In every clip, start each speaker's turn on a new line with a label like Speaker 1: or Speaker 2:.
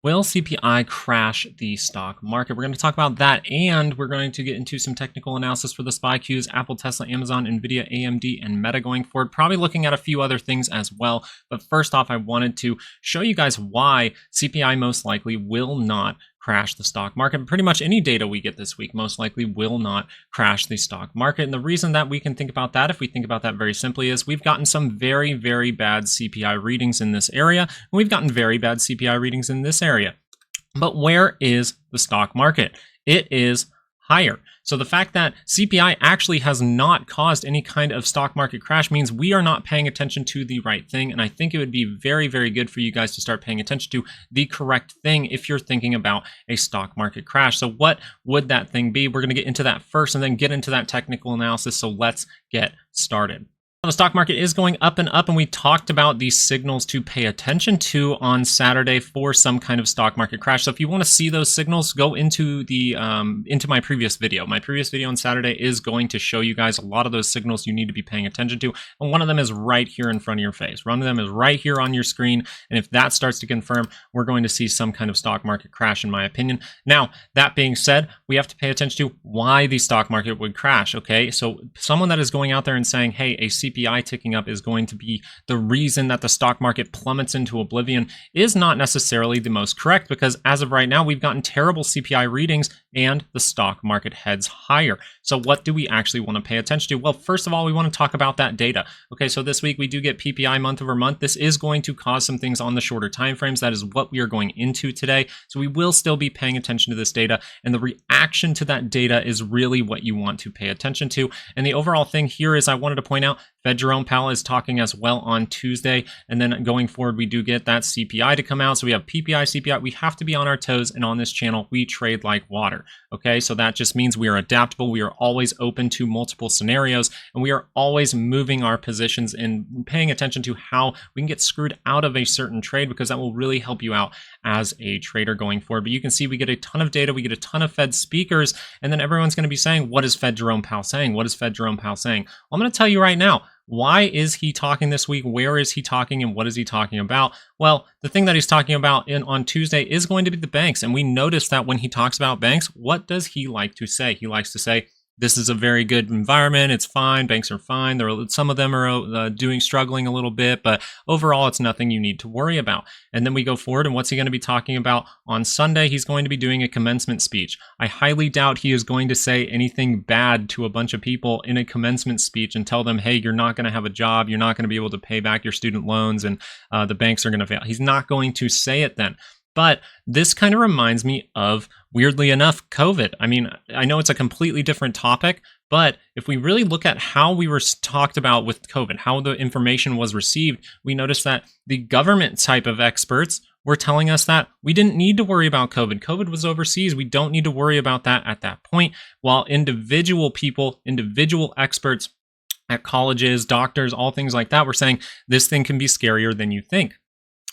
Speaker 1: Will CPI crash the stock market? We're going to talk about that, and we're going to get into some technical analysis for the SPY Qs, Apple, Tesla, Amazon, NVIDIA, AMD, and Meta going forward. Probably looking at a few other things as well. But first off, I wanted to show you guys why CPI most likely will not crash the stock market. Pretty much any data we get this week most likely will not crash the stock market. And the reason that we can think about that, if we think about that very simply, is we've gotten some very, very bad CPI readings in this area, and we've gotten very bad CPI readings in this area. But where is the stock market? It is higher. So the fact that CPI actually has not caused any kind of stock market crash means we are not paying attention to the right thing. And I think it would be very, very good for you guys to start paying attention to the correct thing if you're thinking about a stock market crash. So what would that thing be? We're going to get into that first and then get into that technical analysis. So let's get started. The stock market is going up and up, and we talked about these signals to pay attention to on Saturday for some kind of stock market crash. So if you want to see those signals, go into the into my previous video. My previous video on Saturday is going to show you guys a lot of those signals you need to be paying attention to, and one of them is right here in front of your face. One of them is right here on your screen, and if that starts to confirm, we're going to see some kind of stock market crash, in my opinion. Now, that being said, we have to pay attention to why the stock market would crash. Okay, so someone that is going out there and saying, hey, a CPI ticking up is going to be the reason that the stock market plummets into oblivion is not necessarily the most correct, because as of right now, we've gotten terrible CPI readings and the stock market heads higher. So what do we actually want to pay attention to? Well, first of all, we want to talk about that data. Okay, so this week we do get PPI month over month. This is going to cause some things on the shorter time frames. That is what we are going into today. So we will still be paying attention to this data, and the reaction to that data is really what you want to pay attention to. And the overall thing here is I wanted to point out Fed Jerome Powell is talking as well on Tuesday, and then going forward, we do get that CPI to come out. So we have PPI, CPI. We have to be on our toes, and on this channel, we trade like water. Okay, so that just means we are adaptable. We are always open to multiple scenarios, and we are always moving our positions and paying attention to how we can get screwed out of a certain trade, because that will really help you out as a trader going forward. But you can see we get a ton of data, we get a ton of Fed speakers, and then everyone's going to be saying, what is Fed Jerome Powell saying? What is Fed Jerome Powell saying? Well, I'm going to tell you right now. Why is he talking this week? Where is he talking, and what is he talking about? Well, the thing that he's talking about on Tuesday is going to be the banks. And we notice that when he talks about banks, what does he like to say? He likes to say, this is a very good environment. It's fine. Banks are fine. Some of them are struggling a little bit, but overall, it's nothing you need to worry about. And then we go forward, and what's he going to be talking about on Sunday? He's going to be doing a commencement speech. I highly doubt he is going to say anything bad to a bunch of people in a commencement speech and tell them, hey, you're not going to have a job. You're not going to be able to pay back your student loans, and the banks are going to fail. He's not going to say it then. But this kind of reminds me of, weirdly enough, COVID. I mean, I know it's a completely different topic, but if we really look at how we were talked about with COVID, how the information was received, we noticed that the government type of experts were telling us that we didn't need to worry about COVID. COVID was overseas. We don't need to worry about that at that point. While individual people, individual experts at colleges, doctors, all things like that were saying this thing can be scarier than you think.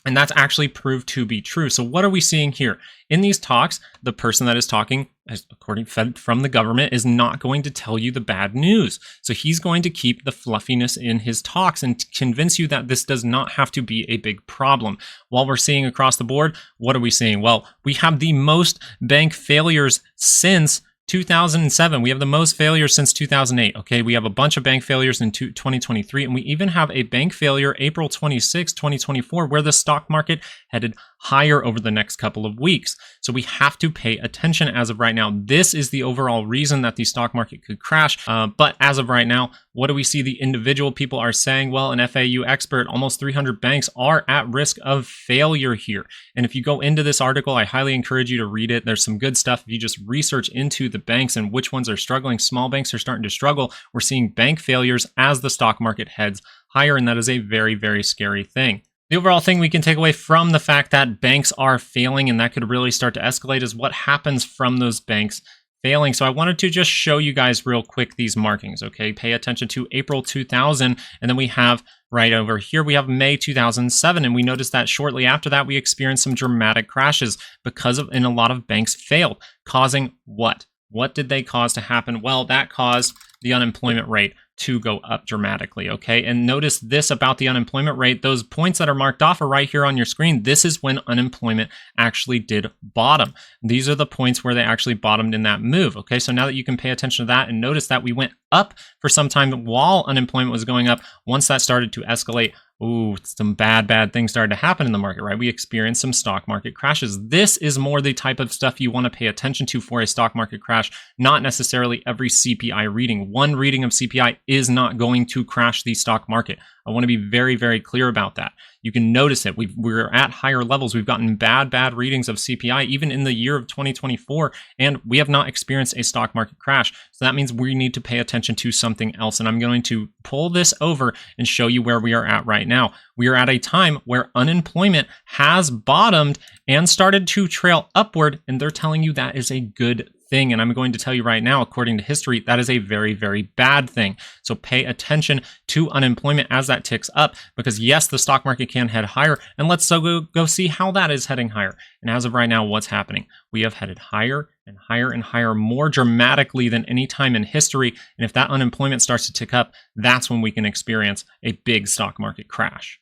Speaker 1: And that's actually proved to be true. So what are we seeing here? In these talks, the person that is talking, according from the government, is not going to tell you the bad news. So he's going to keep the fluffiness in his talks and convince you that this does not have to be a big problem. While we're seeing across the board, what are we seeing? Well, we have the most bank failures since 2007. We have the most failures since 2008. Okay, we have a bunch of bank failures in 2023, and we even have a bank failure April 26, 2024, where the stock market headed higher over the next couple of weeks. So we have to pay attention as of right now. This is the overall reason that the stock market could crash. But as of right now, what do we see the individual people are saying? Well, an FAU expert, almost 300 banks are at risk of failure here. And if you go into this article, I highly encourage you to read it. There's some good stuff. If you just research into the banks and which ones are struggling, small banks are starting to struggle. We're seeing bank failures as the stock market heads higher, and that is a very, very scary thing. The overall thing we can take away from the fact that banks are failing, and that could really start to escalate, is what happens from those banks failing. So I wanted to just show you guys real quick these markings, okay? Pay attention to April 2000, and then we have right over here, we have May 2007, and we noticed that shortly after that, we experienced some dramatic crashes and a lot of banks failed, causing what? What did they cause to happen? Well, that caused the unemployment rate to go up dramatically, okay? And notice this about the unemployment rate. Those points that are marked off are right here on your screen. This is when unemployment actually did bottom. These are the points where they actually bottomed in that move, okay? So now that you can pay attention to that and notice that we went up for some time while unemployment was going up, once that started to escalate, ooh, some bad things started to happen in the market, right? We experienced some stock market crashes. This is more the type of stuff you want to pay attention to for a stock market crash, not necessarily every CPI reading. One reading of CPI is not going to crash the stock market. I want to be very clear about that. You can notice it. We're at higher levels. We've gotten bad readings of CPI, even in the year of 2024, and we have not experienced a stock market crash. So that means we need to pay attention to something else. And I'm going to pull this over and show you where we are at right now. We are at a time where unemployment has bottomed and started to trail upward, and they're telling you that is a good thing. And I'm going to tell you right now, according to history, that is a very bad thing. So pay attention to unemployment as that ticks up, because yes, the stock market can head higher, and let's go see how that is heading higher. And as of right now, what's happening? We have headed higher and higher, more dramatically than any time in history. And if that unemployment starts to tick up, that's when we can experience a big stock market crash.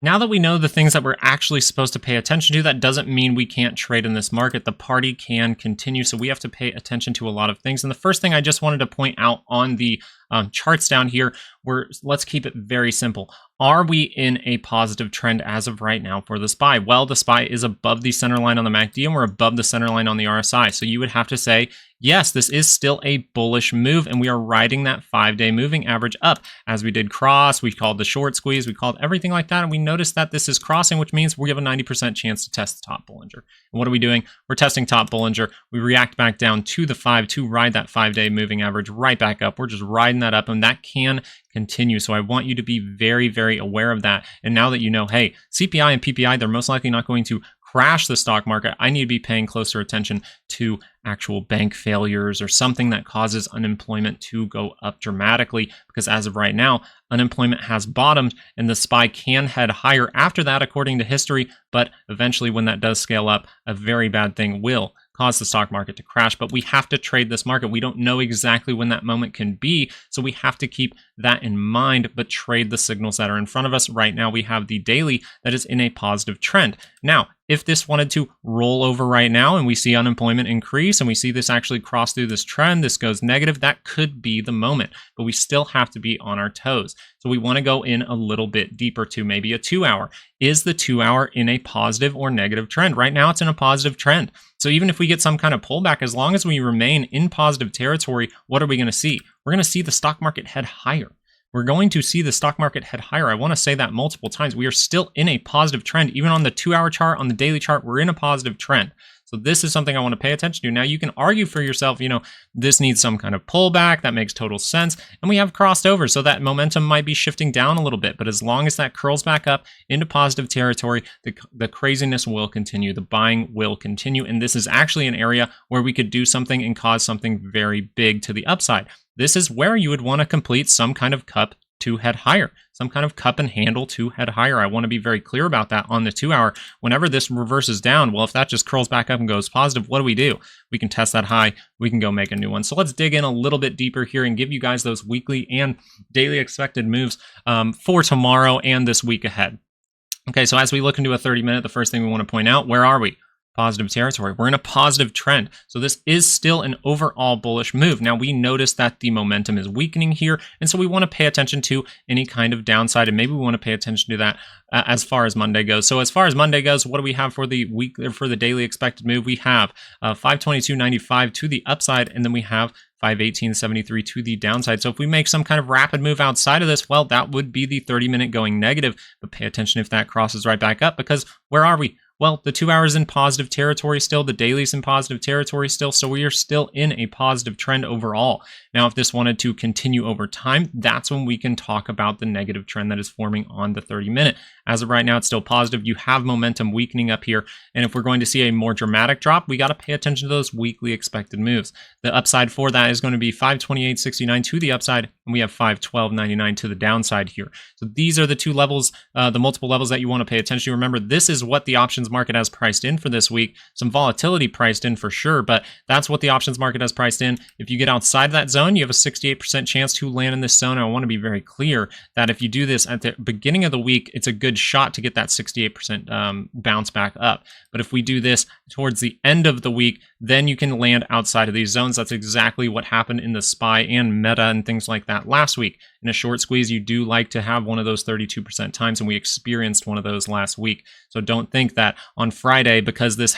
Speaker 1: Now that we know the things that we're actually supposed to pay attention to, that doesn't mean we can't trade in this market. The party can continue, so we have to pay attention to a lot of things. And the first thing I just wanted to point out on the charts down here, let's keep it very simple. Are we in a positive trend as of right now for the SPY? Well, the SPY is above the center line on the MACD, and we're above the center line on the RSI. So you would have to say, yes, this is still a bullish move, and we are riding that 5-day moving average up. As we did cross, we called the short squeeze, we called everything like that, and we noticed that this is crossing, which means we have a 90% chance to test the top Bollinger. And what are we doing? We're testing top Bollinger. We react back down to the 5 to ride that 5-day moving average right back up. We're just riding that up, and that can continue. So I want you to be very aware of that. And now that you know, hey, CPI and PPI, they're most likely not going to crash the stock market, I need to be paying closer attention to actual bank failures or something that causes unemployment to go up dramatically, because as of right now, unemployment has bottomed and the SPY can head higher after that, according to history. But eventually, when that does scale up, a very bad thing will cause the stock market to crash. But we have to trade this market. We don't know exactly when that moment can be, so we have to keep that in mind, but trade the signals that are in front of us. Right now, we have the daily that is in a positive trend. Now, if this wanted to roll over right now and we see unemployment increase and we see this actually cross through this trend, this goes negative, that could be the moment, but we still have to be on our toes. So we want to go in a little bit deeper to maybe a 2-hour. Is the 2-hour in a positive or negative trend? Right now, it's in a positive trend. So even if we get some kind of pullback, as long as we remain in positive territory, what are we going to see? We're going to see the stock market head higher. We're going to see the stock market head higher. I want to say that multiple times. We are still in a positive trend. Even on the 2-hour chart, on the daily chart, we're in a positive trend. So this is something I want to pay attention to. Now, you can argue for yourself, this needs some kind of pullback. That makes total sense. And we have crossed over, so that momentum might be shifting down a little bit. But as long as that curls back up into positive territory, the craziness will continue. The buying will continue. And this is actually an area where we could do something and cause something very big to the upside. This is where you would want to complete some kind of cup to head higher, some kind of cup and handle to head higher. I want to be very clear about that on the 2-hour. Whenever this reverses down, well, if that just curls back up and goes positive, what do? We can test that high. We can go make a new one. So let's dig in a little bit deeper here and give you guys those weekly and daily expected moves for tomorrow and this week ahead. Okay, so as we look into a 30-minute, the first thing we want to point out, where are we? Positive territory. We're in a positive trend. So this is still an overall bullish move. Now, we notice that the momentum is weakening here, and so we want to pay attention to any kind of downside, and maybe we want to pay attention to that as far as Monday goes. So as far as Monday goes, what do we have for the week, for the daily expected move? We have 522.95 to the upside, and then we have 518.73 to the downside. So if we make some kind of rapid move outside of this, well, that would be the 30-minute going negative. But pay attention if that crosses right back up, because where are we? Well, the 2-hour's in positive territory still, the daily's in positive territory still, so we are still in a positive trend overall. Now, if this wanted to continue over time, that's when we can talk about the negative trend that is forming on the 30-minute. As of right now, it's still positive. You have momentum weakening up here, and if we're going to see a more dramatic drop, we got to pay attention to those weekly expected moves. The upside for that is going to be 528.69 to the upside, and we have 512.99 to the downside here. So these are the two levels, the multiple levels that you want to pay attention to. Remember, this is what the options market has priced in for this week. Some volatility priced in for sure, but that's what the options market has priced in. If you get outside of that zone, you have a 68% chance to land in this zone. I want to be very clear that if you do this at the beginning of the week, it's a good shot to get that 68% bounce back up. But if we do this towards the end of the week, then you can land outside of these zones. That's exactly what happened in the SPY and Meta and things like that last week. In a short squeeze, you do like to have one of those 32% times, and we experienced one of those last week. So don't think that on Friday, because this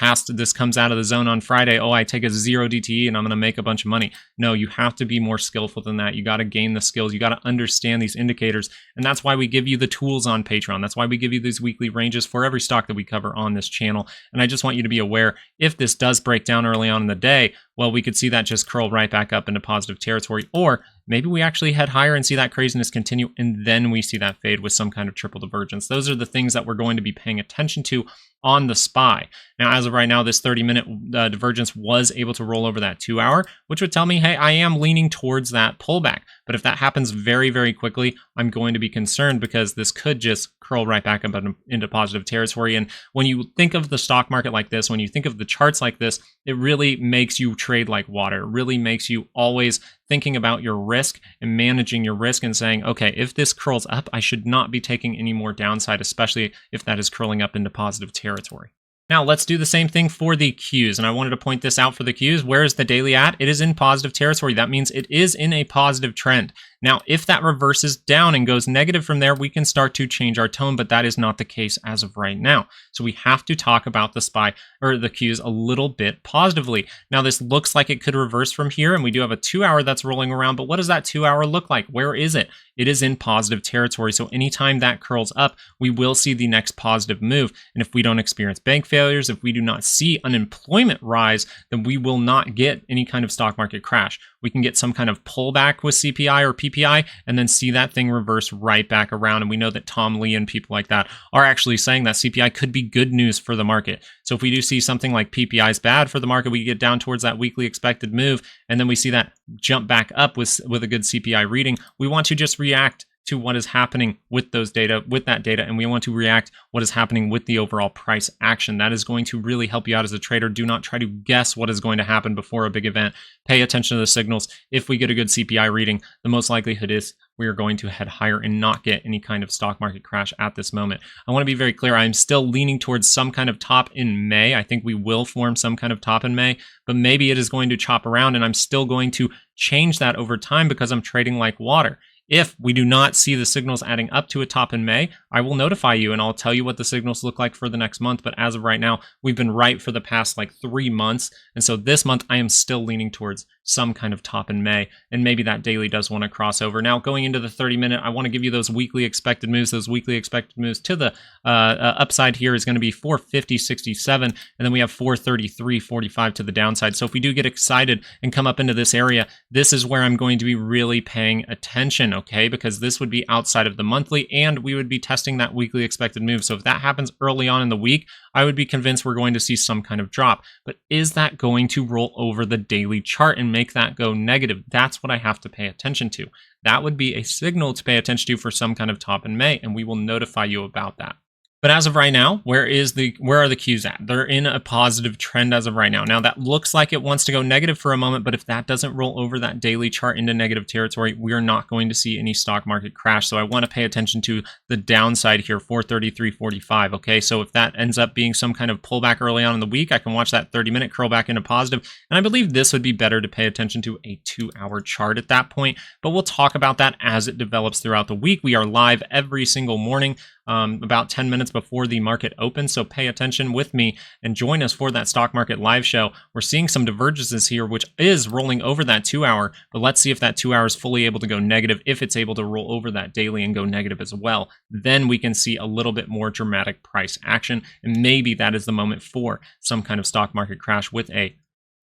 Speaker 1: comes out of the zone on Friday, oh, I take a 0 DTE and I'm going to make a bunch of money. No, you have to be more skillful than that. You got to gain the skills. You got to understand these indicators, and that's why we give you the tools on Patreon. That's why we give you these weekly ranges for every stock that we cover on this channel. And I just want you to be aware, if this does break down early on in the day, well, we could see that just curl right back up into positive territory, or maybe we actually head higher and see that craziness continue, and then we see that fade with some kind of triple divergence. Those are the things that we're going to be paying attention to on the SPY. Now, as of right now, this 30-minute divergence was able to roll over that 2-hour, which would tell me, hey, I am leaning towards that pullback. But if that happens very, very quickly, I'm going to be concerned, because this could just curl right back up into positive territory. And when you think of the stock market like this, when you think of the charts like this, it really makes you trade like water. It really makes you always thinking about your risk and managing your risk and saying, okay, if this curls up, I should not be taking any more downside, especially if that is curling up into positive territory. Now, let's do the same thing for the Qs. And I wanted to point this out for the Qs. Where is the daily at? It is in positive territory. That means it is in a positive trend. Now, if that reverses down and goes negative from there, we can start to change our tone, but that is not the case as of right now. So we have to talk about the SPY or the Qs a little bit positively. Now, this looks like it could reverse from here, and we do have a 2-hour that's rolling around, but what does that 2-hour look like? Where is it? It is in positive territory. So anytime that curls up, we will see the next positive move. And if we don't experience bank failures, if we do not see unemployment rise, then we will not get any kind of stock market crash. We can get some kind of pullback with CPI or PPI and then see that thing reverse right back around. And we know that Tom Lee and people like that are actually saying that CPI could be good news for the market. So if we do see something like PPI is bad for the market, we get down towards that weekly expected move, and then we see that jump back up with a good CPI reading. We want to just react to what is happening with that data, and we want to react what is happening with the overall price action. That is going to really help you out as a trader. Do not try to guess what is going to happen before a big event. Pay attention to the signals. If we get a good CPI reading, the most likelihood is we are going to head higher and not get any kind of stock market crash at this moment. I want to be very clear. I'm still leaning towards some kind of top in May. I think we will form some kind of top in May, but maybe it is going to chop around, and I'm still going to change that over time because I'm trading like water. If we do not see the signals adding up to a top in May, I will notify you and I'll tell you what the signals look like for the next month. But as of right now, we've been right for the past like 3 months. And so this month, I am still leaning towards some kind of top in May. And maybe that daily does want to cross over. Now, going into the 30-minute, I want to give you those weekly expected moves. Those weekly expected moves to the upside here is going to be 450.67. And then we have 433.45 to the downside. So if we do get excited and come up into this area, this is where I'm going to be really paying attention. Okay, because this would be outside of the monthly and we would be testing that weekly expected move. So if that happens early on in the week, I would be convinced we're going to see some kind of drop. But is that going to roll over the daily chart and make that go negative? That's what I have to pay attention to. That would be a signal to pay attention to for some kind of top in May, and we will notify you about that. But as of right now, where are the Qs at? They're in a positive trend as of right now. Now that looks like it wants to go negative for a moment, but if that doesn't roll over that daily chart into negative territory, we are not going to see any stock market crash. So I want to pay attention to the downside here, 433.45. Okay, so if that ends up being some kind of pullback early on in the week, I can watch that 30-minute curl back into positive. And I believe this would be better to pay attention to a 2-hour chart at that point. But we'll talk about that as it develops throughout the week. We are live every single morning, about 10 minutes before the market opens. So pay attention with me and join us for that stock market live show. We're seeing some divergences here, which is rolling over that 2-hour, but let's see if that 2-hour is fully able to go negative. If it's able to roll over that daily and go negative as well, then we can see a little bit more dramatic price action. And maybe that is the moment for some kind of stock market crash with a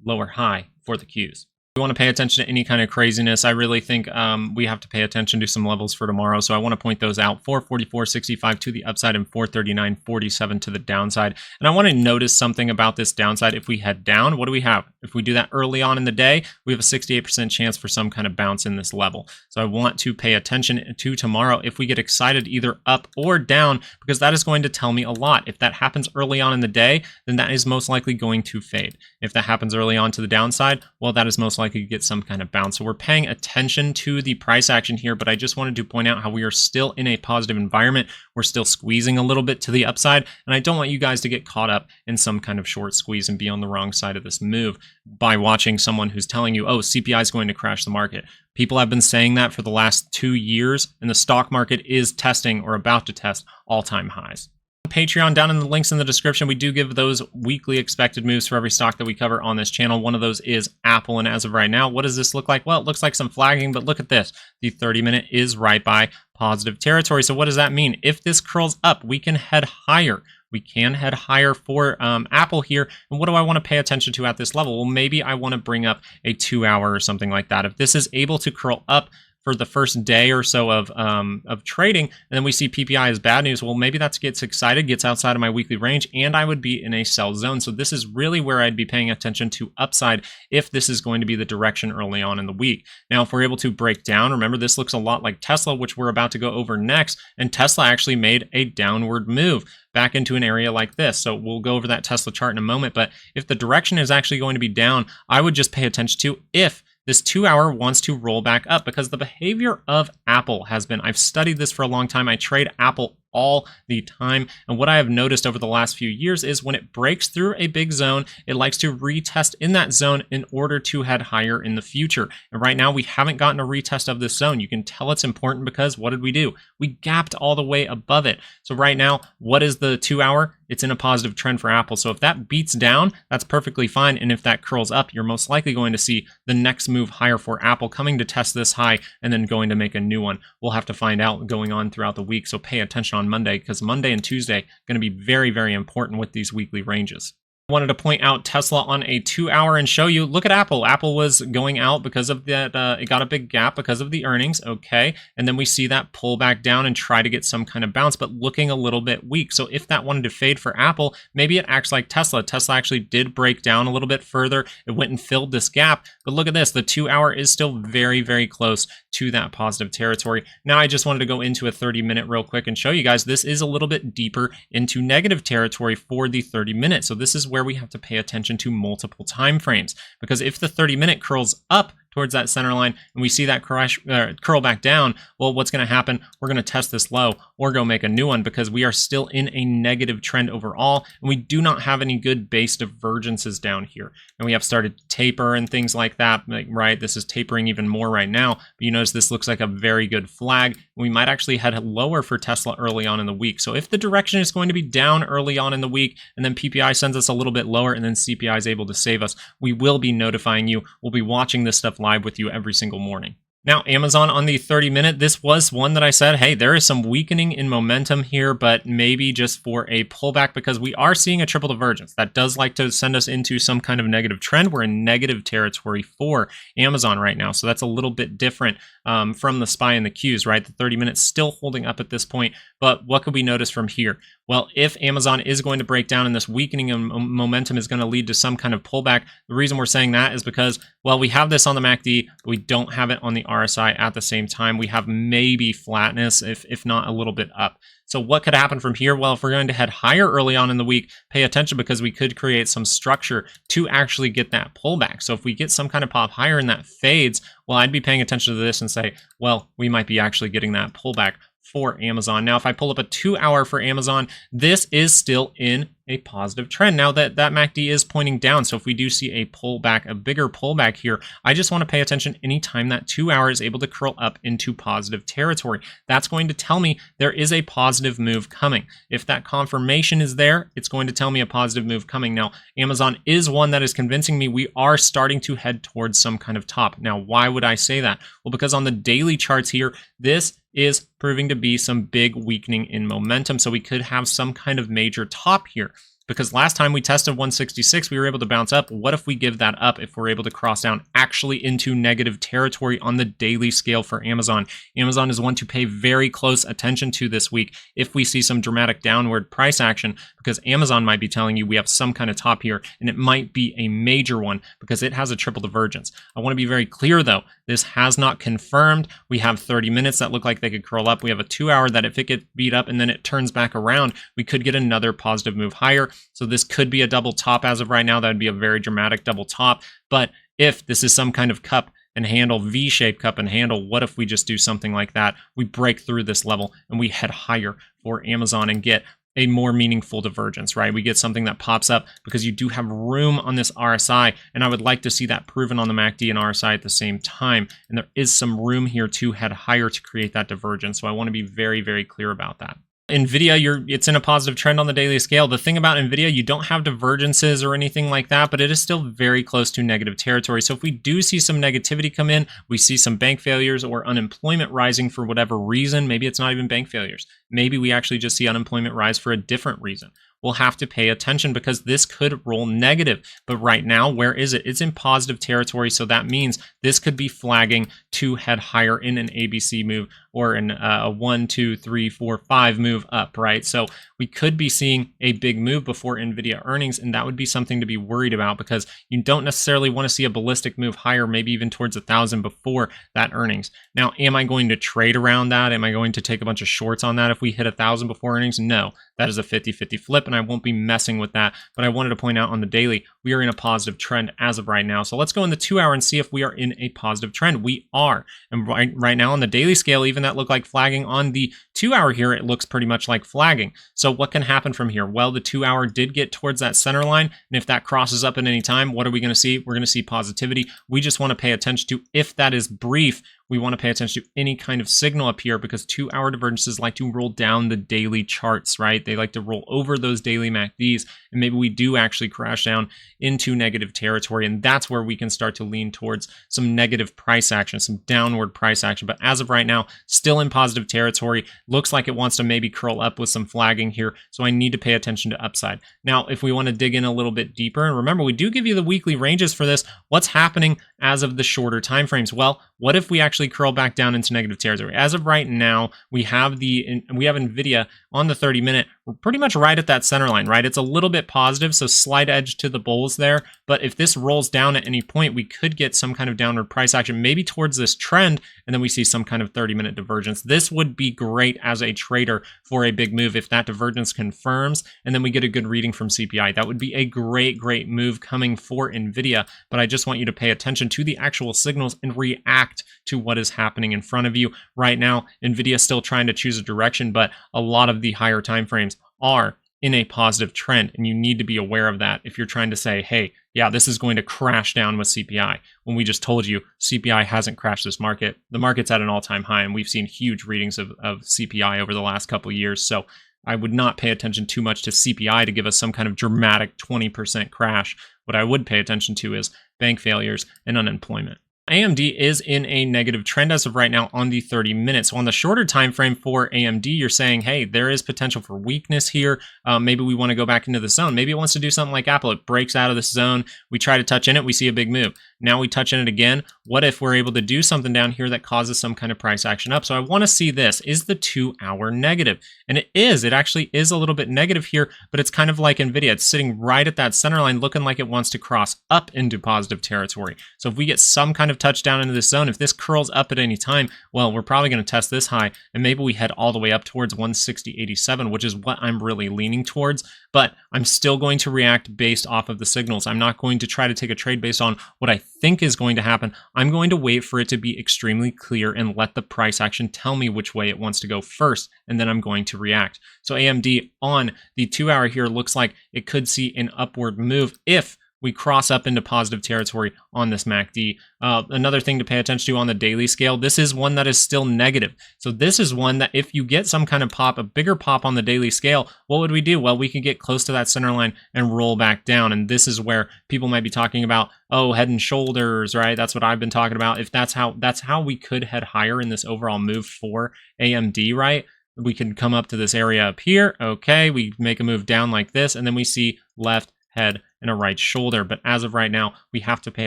Speaker 1: lower high for the Qs. We want to pay attention to any kind of craziness. I really think we have to pay attention to some levels for tomorrow. So I want to point those out: 444.65 to the upside and 439.47 to the downside. And I want to notice something about this downside. If we head down, what do we have? If we do that early on in the day, we have a 68% chance for some kind of bounce in this level. So I want to pay attention to tomorrow if we get excited either up or down, because that is going to tell me a lot. If that happens early on in the day, then that is most likely going to fade. If that happens early on to the downside, well, that is most likely to get some kind of bounce. So we're paying attention to the price action here, but I just wanted to point out how we are still in a positive environment. We're still squeezing a little bit to the upside, and I don't want you guys to get caught up in some kind of short squeeze and be on the wrong side of this move by watching someone who's telling you, oh, CPI is going to crash the market. People have been saying that for the last 2 years, and the stock market is testing or about to test all-time highs. Patreon, down in the links in the description, we do give those weekly expected moves for every stock that we cover on this channel. One of those is Apple, and as of right now, what does this look like? Well, it looks like some flagging, but look at this. The 30-minute is right by positive territory. So what does that mean? If this curls up, we can head higher. We can head higher for Apple here. And what do I want to pay attention to at this level? Well, maybe I want to bring up a 2-hour or something like that. If this is able to curl up for the first day or so of trading, and then we see PPI as bad news, well, maybe that gets excited, gets outside of my weekly range, and I would be in a sell zone. So this is really where I'd be paying attention to upside if this is going to be the direction early on in the week. Now, if we're able to break down, remember, this looks a lot like Tesla, which we're about to go over next, and Tesla actually made a downward move back into an area like this. So we'll go over that Tesla chart in a moment, but if the direction is actually going to be down, I would just pay attention to if this 2-hour wants to roll back up, because the behavior of Apple has been, I've studied this for a long time. I trade Apple all the time. And what I have noticed over the last few years is when it breaks through a big zone, it likes to retest in that zone in order to head higher in the future. And right now we haven't gotten a retest of this zone. You can tell it's important because what did we do? We gapped all the way above it. So right now, what is the 2-hour? It's in a positive trend for Apple. So if that beats down, that's perfectly fine. And if that curls up, you're most likely going to see the next move higher for Apple coming to test this high and then going to make a new one. We'll have to find out going on throughout the week. So pay attention on Monday, because Monday and Tuesday are going to be very, very important with these weekly ranges. I wanted to point out Tesla on a 2-hour and show you, look at Apple. Apple was going out because of that, it got a big gap because of the earnings, okay? And then we see that pull back down and try to get some kind of bounce, but looking a little bit weak. So if that wanted to fade for Apple, maybe it acts like Tesla. Tesla actually did break down a little bit further. It went and filled this gap, but look at this. The 2-hour is still very, very close to that positive territory. Now I just wanted to go into a 30-minute real quick and show you guys this is a little bit deeper into negative territory for the 30-minute. So this is where we have to pay attention to multiple time frames, because if the 30-minute curls up towards that center line and we see that curl back down, well, what's going to happen? We're going to test this low or go make a new one, because we are still in a negative trend overall, and we do not have any good base divergences down here. And we have started to taper and things like that, right? This is tapering even more right now, but you notice this looks like a very good flag. We might actually head lower for Tesla early on in the week. So if the direction is going to be down early on in the week, and then PPI sends us a little bit lower, and then CPI is able to save us, we will be notifying you. We'll be watching this stuff live with you every single morning. Now, Amazon on the 30-minute, this was one that I said, hey, there is some weakening in momentum here, but maybe just for a pullback, because we are seeing a triple divergence. That does like to send us into some kind of negative trend. We're in negative territory for Amazon right now. So that's a little bit different from the SPY and the Qs, right? The 30-minute still holding up at this point, but what could we notice from here? Well, if Amazon is going to break down and this weakening of momentum is going to lead to some kind of pullback, the reason we're saying that is because, well, we have this on the MACD, but we don't have it on the RSI at the same time. We have maybe flatness, if not a little bit up. So what could happen from here? Well, if we're going to head higher early on in the week, pay attention, because we could create some structure to actually get that pullback. So if we get some kind of pop higher and that fades, well, I'd be paying attention to this and say, well, we might be actually getting that pullback for Amazon. Now, if I pull up a 2-hour for Amazon, this is still in a positive trend. Now that MACD is pointing down, so if we do see a pullback, a bigger pullback here, I just want to pay attention anytime that 2-hour is able to curl up into positive territory. That's going to tell me there is a positive move coming. If that confirmation is there, it's going to tell me a positive move coming. Now, Amazon is one that is convincing me we are starting to head towards some kind of top. Now, why would I say that? Well, because on the daily charts here, this is proving to be some big weakening in momentum. So we could have some kind of major top here. because last time we tested 166, we were able to bounce up. What if we give that up if we're able to cross down actually into negative territory on the daily scale for Amazon? Amazon is one to pay very close attention to this week if we see some dramatic downward price action, because Amazon might be telling you we have some kind of top here, and it might be a major one because it has a triple divergence. I want to be very clear though, this has not confirmed. We have 30 minutes that look like they could curl up. We have a 2 hour that if it gets beat up and then it turns back around, we could get another positive move higher. So this could be a double top as of right now. That would be a very dramatic double top. But if this is some kind of cup and handle, V-shaped cup and handle, what if we just do something like that? We break through this level and we head higher for Amazon and get a more meaningful divergence, right? We get something that pops up because you do have room on this RSI, and I would like to see that proven on the MACD and RSI at the same time. And there is some room here to head higher to create that divergence. So I want to be very, very clear about that. NVIDIA, it's in a positive trend on the daily scale. The thing about NVIDIA, you don't have divergences or anything like that, but it is still very close to negative territory. So if we do see some negativity come in, we see some bank failures or unemployment rising for whatever reason, maybe it's not even bank failures. Maybe we actually just see unemployment rise for a different reason. We'll have to pay attention because this could roll negative. But right now, where is it? It's in positive territory. So that means this could be flagging to head higher in an ABC move or in a 1, 2, 3, 4, 5 move up, right? So we could be seeing a big move before NVIDIA earnings, and that would be something to be worried about because you don't necessarily want to see a ballistic move higher, maybe even towards 1,000 before that earnings. Now, am I going to trade around that? Am I going to take a bunch of shorts on that if we hit 1,000 before earnings? No, that is a 50-50 flip, and I won't be messing with that. But I wanted to point out on the daily, we are in a positive trend as of right now. So let's go in the 2 hour and see if we are in a positive trend. We are. And right now on the daily scale, even that looked like flagging. On the 2 hour here, it looks pretty much like flagging. So what can happen from here? Well, the 2 hour did get towards that center line. And if that crosses up at any time, what are we going to see? We're going to see positivity. We just want to pay attention to, if that is brief, we want to pay attention to any kind of signal up here because 2 hour divergences like to roll down the daily charts, right? They like to roll over those daily MACDs, and maybe we do actually crash down into negative territory, and that's where we can start to lean towards some negative price action, some downward price action. But as of right now, still in positive territory. Looks like it wants to maybe curl up with some flagging here, so I need to pay attention to upside. Now, if we want to dig in a little bit deeper, and remember, we do give you the weekly ranges for this, what's happening as of the shorter time frames? Well, what if we actually curl back down into negative territory? As of right now, we have NVIDIA on the 30-minute. We're pretty much right at that center line, right? It's a little bit positive, so slight edge to the bulls there. But if this rolls down at any point, we could get some kind of downward price action, maybe towards this trend, and then we see some kind of 30-minute divergence. This would be great as a trader for a big move if that divergence confirms, and then we get a good reading from CPI. That would be a great, great move coming for NVIDIA, but I just want you to pay attention to the actual signals and react to what is happening in front of you. Right now, NVIDIA is still trying to choose a direction, but a lot of the higher time frames are in a positive trend, and you need to be aware of that if you're trying to say, hey, yeah, this is going to crash down with CPI. When we just told you CPI hasn't crashed this market. The market's at an all-time high, and we've seen huge readings of CPI over the last couple of years. So I would not pay attention too much to CPI to give us some kind of dramatic 20% crash. What I would pay attention to is bank failures and unemployment. AMD is in a negative trend as of right now on the 30 minutes. So on the shorter time frame for AMD, you're saying, hey, there is potential for weakness here. Maybe we want to go back into the zone. Maybe it wants to do something like Apple. It breaks out of this zone. We try to touch in it. We see a big move. Now we touch in it again. What if we're able to do something down here that causes some kind of price action up? So I want to see this. Is the 2 hour negative? And it is. It actually is a little bit negative here, but it's kind of like NVIDIA. It's sitting right at that center line looking like it wants to cross up into positive territory. So if we get some kind of touchdown into this zone, if this curls up at any time, well, we're probably going to test this high, and maybe we head all the way up towards 160.87, which is what I'm really leaning towards. But I'm still going to react based off of the signals. I'm not going to try to take a trade based on what I think is going to happen. I'm going to wait for it to be extremely clear and let the price action tell me which way it wants to go first, and then I'm going to react. So AMD on the 2 hour here looks like it could see an upward move if we cross up into positive territory on this MACD. Another thing to pay attention to on the daily scale, this is one that is still negative. So this is one that if you get some kind of pop, a bigger pop on the daily scale, what would we do? Well, we could get close to that center line and roll back down. And this is where people might be talking about, oh, head and shoulders, right? That's what I've been talking about. If that's how we could head higher in this overall move for AMD, right? we can come up to this area up here. Okay, we make a move down like this, and then we see left head and a right shoulder. But as of right now, we have to pay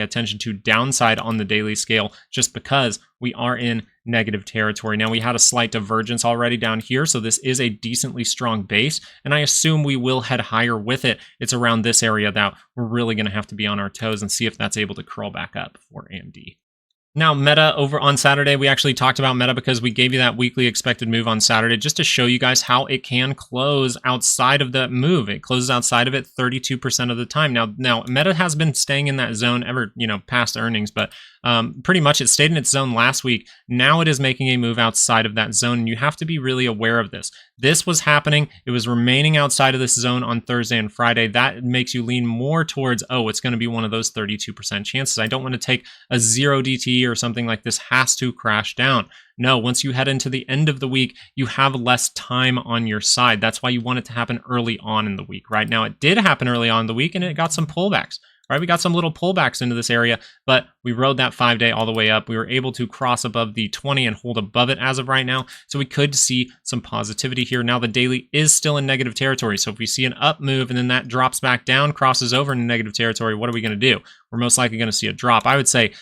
Speaker 1: attention to downside on the daily scale just because we are in negative territory. Now, we had a slight divergence already down here, so this is a decently strong base, and I assume we will head higher with it. It's around this area that we're really going to have to be on our toes and see if that's able to curl back up for AMD. Now, Meta over on Saturday, we actually talked about Meta because we gave you that weekly expected move on Saturday just to show you guys how it can close outside of that move. It closes outside of it 32% of the time. Now Meta has been staying in that zone ever, past earnings, but pretty much it stayed in its zone last week. Now it is making a move outside of that zone, and you have to be really aware of this. This was happening. It was remaining outside of this zone on Thursday and Friday. That makes you lean more towards, oh, it's going to be one of those 32% chances. I don't want to take a 0 DTE or something like this has to crash down. No, once you head into the end of the week, you have less time on your side. That's why you want it to happen early on in the week. Right now, it did happen early on in the week, and it got some pullbacks. Right, we got some little pullbacks into this area, but we rode that 5-day all the way up. We were able to cross above the 20 and hold above it as of right now. So we could see some positivity here. Now the daily is still in negative territory. So if we see an up move and then that drops back down, crosses over into negative territory, what are we going to do? We're most likely going to see a drop. I would say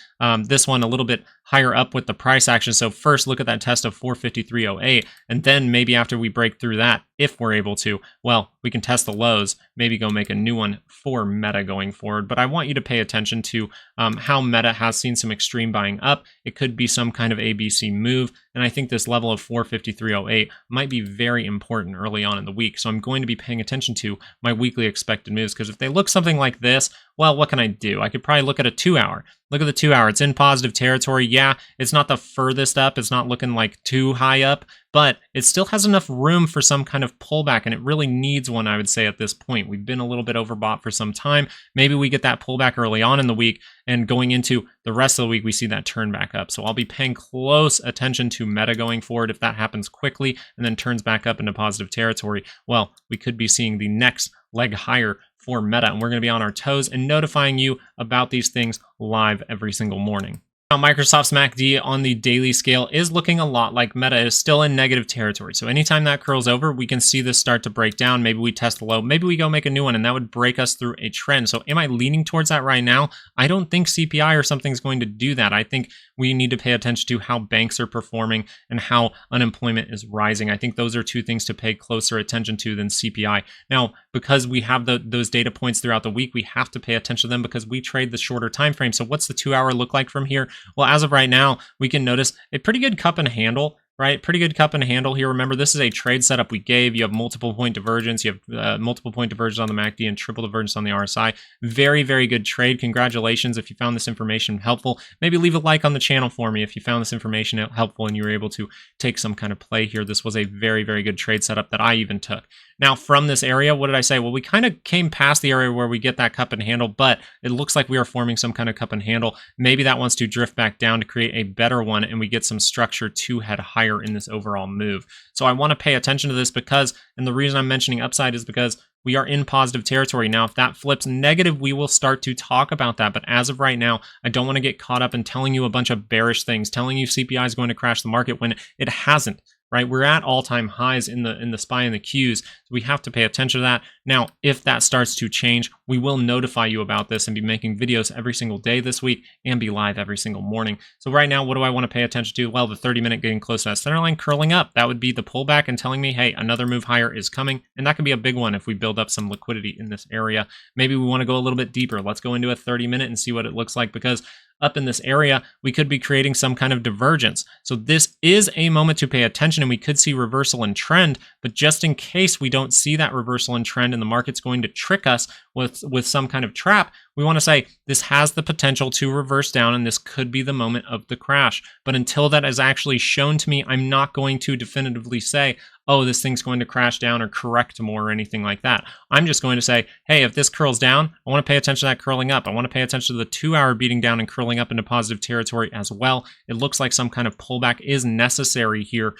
Speaker 1: this one a little bit higher up with the price action. So first look at that test of 453.08, and then maybe after we break through that, if we're able to, well, we can test the lows, maybe go make a new one for Meta going forward. But I want you to pay attention to how Meta has seen some extreme buying up. It could be some kind of ABC move, and I think this level of 453.08 might be very important early on in the week. So I'm going to be paying attention to my weekly expected moves, because if they look something like this, well, what can I do? I could probably look at a 2-hour. Look at the 2-hour. It's in positive territory. Yeah, it's not the furthest up. It's not looking like too high up, but it still has enough room for some kind of pullback, and it really needs one, I would say, at this point. We've been a little bit overbought for some time. Maybe we get that pullback early on in the week, and going into the rest of the week, we see that turn back up. So I'll be paying close attention to Meta going forward. If that happens quickly and then turns back up into positive territory, well, we could be seeing the next leg higher for Meta, and we're going to be on our toes and notifying you about these things live every single morning. Now, Microsoft's MACD on the daily scale is looking a lot like Meta. Is still in negative territory. So anytime that curls over, we can see this start to break down. Maybe we test the low. Maybe we go make a new one, and that would break us through a trend. So am I leaning towards that right now? I don't think CPI or something's going to do that. I think we need to pay attention to how banks are performing and how unemployment is rising. I think those are two things to pay closer attention to than CPI. Now, because we have those data points throughout the week, we have to pay attention to them because we trade the shorter time frame. So what's the 2-hour look like from here? Well, as of right now, we can notice a pretty good cup and handle, right? Pretty good cup and handle here. Remember, this is a trade setup we gave. You have multiple point divergence. You have multiple point divergence on the MACD and triple divergence on the RSI. Very, very good trade. Congratulations if you found this information helpful. Maybe leave a like on the channel for me if you found this information helpful and you were able to take some kind of play here. This was a very, very good trade setup that I even took. Now, from this area, what did I say? Well, we kind of came past the area where we get that cup and handle, but it looks like we are forming some kind of cup and handle. Maybe that wants to drift back down to create a better one, and we get some structure to head higher in this overall move. So I want to pay attention to this because, and the reason I'm mentioning upside is because we are in positive territory. Now, if that flips negative, we will start to talk about that. But as of right now, I don't want to get caught up in telling you a bunch of bearish things, telling you CPI is going to crash the market when it hasn't. Right, we're at all-time highs in the SPY and the Qs, so we have to pay attention to that. Now, if that starts to change, we will notify you about this and be making videos every single day this week and be live every single morning. So right now, what do I want to pay attention to? Well, the 30-minute getting close to that center line curling up. That would be the pullback and telling me, hey, another move higher is coming, and that could be a big one if we build up some liquidity in this area. Maybe we want to go a little bit deeper. Let's go into a 30-minute and see what it looks like, because up in this area, we could be creating some kind of divergence. So this is a moment to pay attention, and we could see reversal in trend, but just in case we don't see that reversal in trend and the market's going to trick us with some kind of trap, we want to say this has the potential to reverse down, and this could be the moment of the crash. But until that is actually shown to me, I'm not going to definitively say, oh, this thing's going to crash down or correct more or anything like that. I'm just going to say, hey, if this curls down, I want to pay attention to that curling up. I want to pay attention to the 2-hour beating down and curling up into positive territory as well. It looks like some kind of pullback is necessary here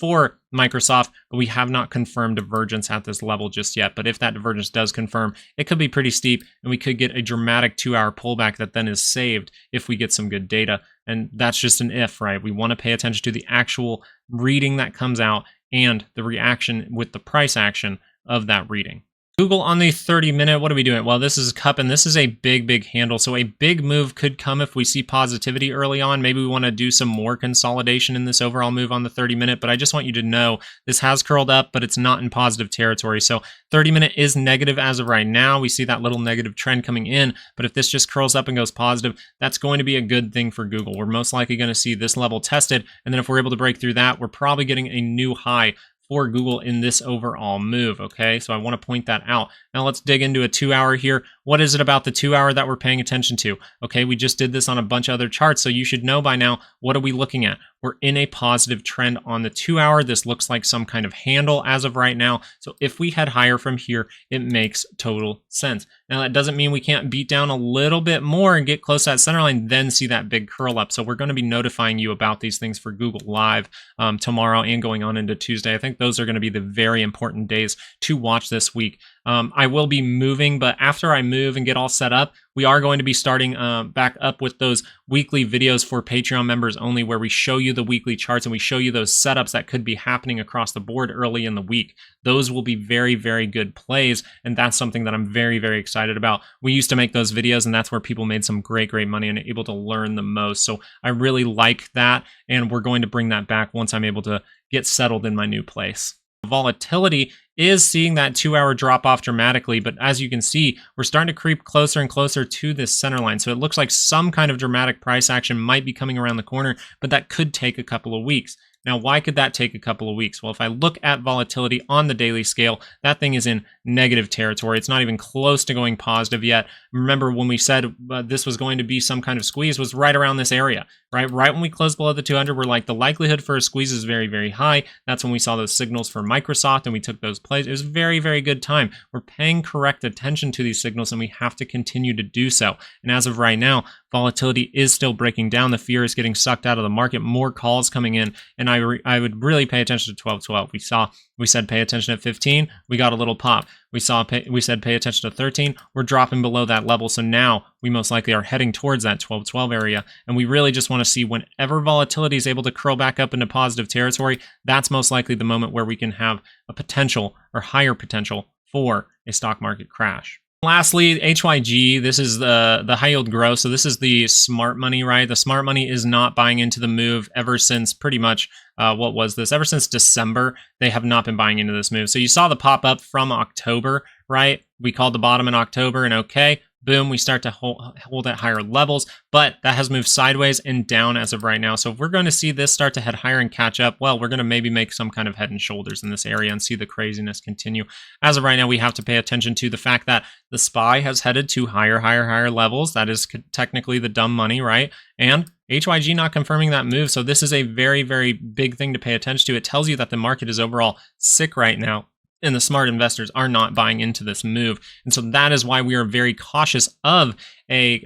Speaker 1: for Microsoft, but we have not confirmed divergence at this level just yet. But if that divergence does confirm, it could be pretty steep, and we could get a dramatic 2-hour pullback that then is saved if we get some good data. And that's just an if, right? We want to pay attention to the actual reading that comes out and the reaction with the price action of that reading. Google on the 30-minute, what are we doing? Well, this is a cup, and this is a big handle. So a big move could come if we see positivity early on. Maybe we want to do some more consolidation in this overall move on the 30-minute, but I just want you to know this has curled up, but it's not in positive territory. So 30-minute is negative as of right now. We see that little negative trend coming in, but if this just curls up and goes positive, that's going to be a good thing for Google. We're most likely going to see this level tested, and then if we're able to break through that, we're probably getting a new high for Google in this overall move, okay? So I want to point that out. Now let's dig into a 2-hour here. What is it about the 2-hour that we're paying attention to? Okay, we just did this on a bunch of other charts, so you should know by now, what are we looking at? We're in a positive trend on the 2-hour. This looks like some kind of handle as of right now. So if we head higher from here, it makes total sense. Now that doesn't mean we can't beat down a little bit more and get close to that center line, then see that big curl up. So we're going to be notifying you about these things for Google Live tomorrow and going on into Tuesday. I think those are going to be the very important days to watch this week. I will be moving, but after I move and get all set up, we are going to be starting back up with those weekly videos for Patreon members only, where we show you the weekly charts and we show you those setups that could be happening across the board early in the week. Those will be very good plays, and that's something that I'm very excited about. We used to make those videos, and that's where people made some great money and able to learn the most. So I really like that, and we're going to bring that back once I'm able to get settled in my new place. Volatility is seeing that 2-hour drop off dramatically, but as you can see, we're starting to creep closer and closer to this center line. So it looks like some kind of dramatic price action might be coming around the corner, but that could take a couple of weeks. Now, why could that take a couple of weeks? Well, if I look at volatility on the daily scale, that thing is in negative territory. It's not even close to going positive yet. Remember when we said this was going to be some kind of squeeze, was right around this area, right? Right when we closed below the 200, we're like, the likelihood for a squeeze is very high. That's when we saw those signals for Microsoft and we took those plays. It was very good time. We're paying correct attention to these signals, and we have to continue to do so. And as of right now, volatility is still breaking down. The fear is getting sucked out of the market. More calls coming in, and I would really pay attention to 12.12. We said pay attention at 15. We got a little pop. We said pay attention to 13. We're dropping below that level. So now we most likely are heading towards that 12.12 area. And we really just want to see whenever volatility is able to curl back up into positive territory, that's most likely the moment where we can have a potential or higher potential for a stock market crash. Lastly, HYG, this is the high yield growth. So this is the smart money, right? The smart money is not buying into the move ever since pretty much, what was this? Ever since December, they have not been buying into this move. So you saw the pop up from October, right? We called the bottom in October, and okay, boom, we start to hold at higher levels, but that has moved sideways and down as of right now. So if we're going to see this start to head higher and catch up, well, we're going to maybe make some kind of head and shoulders in this area and see the craziness continue. As of right now, we have to pay attention to the fact that the SPY has headed to higher levels. That is technically the dumb money, right? And HYG not confirming that move. So this is a very big thing to pay attention to. It tells you that the market is overall sick right now, and the smart investors are not buying into this move. And so that is why we are very cautious of a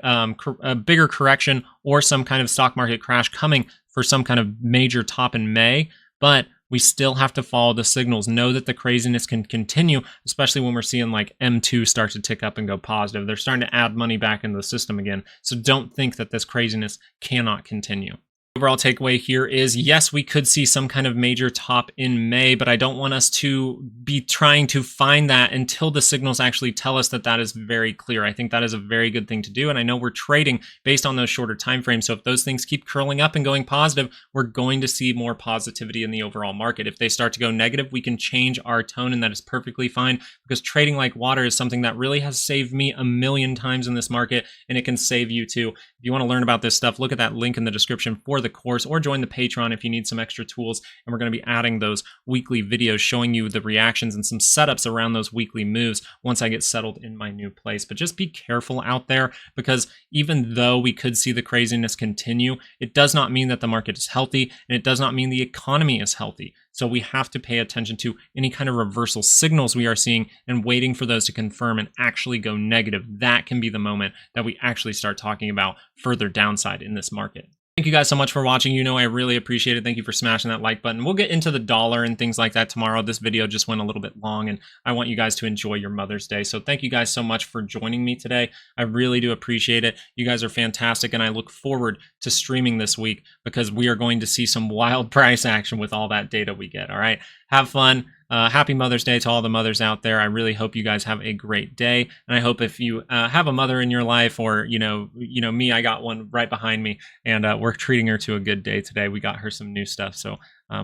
Speaker 1: bigger correction or some kind of stock market crash coming for some kind of major top in May. But we still have to follow the signals, know that the craziness can continue, especially when we're seeing like M2 start to tick up and go positive. They're starting to add money back into the system again. So don't think that this craziness cannot continue. Overall takeaway here is, yes, we could see some kind of major top in May, but I don't want us to be trying to find that until the signals actually tell us that that is very clear. I think that is a very good thing to do, and I know we're trading based on those shorter time frames, so if those things keep curling up and going positive, we're going to see more positivity in the overall market. If they start to go negative, we can change our tone, and that is perfectly fine, because trading like water is something that really has saved me a million times in this market, and it can save you too. If you want to learn about this stuff, look at that link in the description for the course, or join the Patreon if you need some extra tools. And we're going to be adding those weekly videos showing you the reactions and some setups around those weekly moves once I get settled in my new place. But just be careful out there, because even though we could see the craziness continue, it does not mean that the market is healthy, and it does not mean the economy is healthy. So we have to pay attention to any kind of reversal signals we are seeing and waiting for those to confirm and actually go negative. That can be the moment that we actually start talking about further downside in this market. Thank you guys so much for watching. You know, I really appreciate it. Thank you for smashing that like button. We'll get into the dollar and things like that tomorrow. This video just went a little bit long, and I want you guys to enjoy your Mother's Day. So thank you guys so much for joining me today. I really do appreciate it. You guys are fantastic, and I look forward to streaming this week because we are going to see some wild price action with all that data we get. All right, have fun. Happy Mother's Day to all the mothers out there. I really hope you guys have a great day, and I hope if you have a mother in your life, or you know me, I got one right behind me, and we're treating her to a good day today. We got her some new stuff, so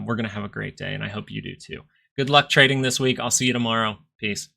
Speaker 1: we're gonna have a great day, and I hope you do too. Good luck trading this week. I'll see you tomorrow. Peace.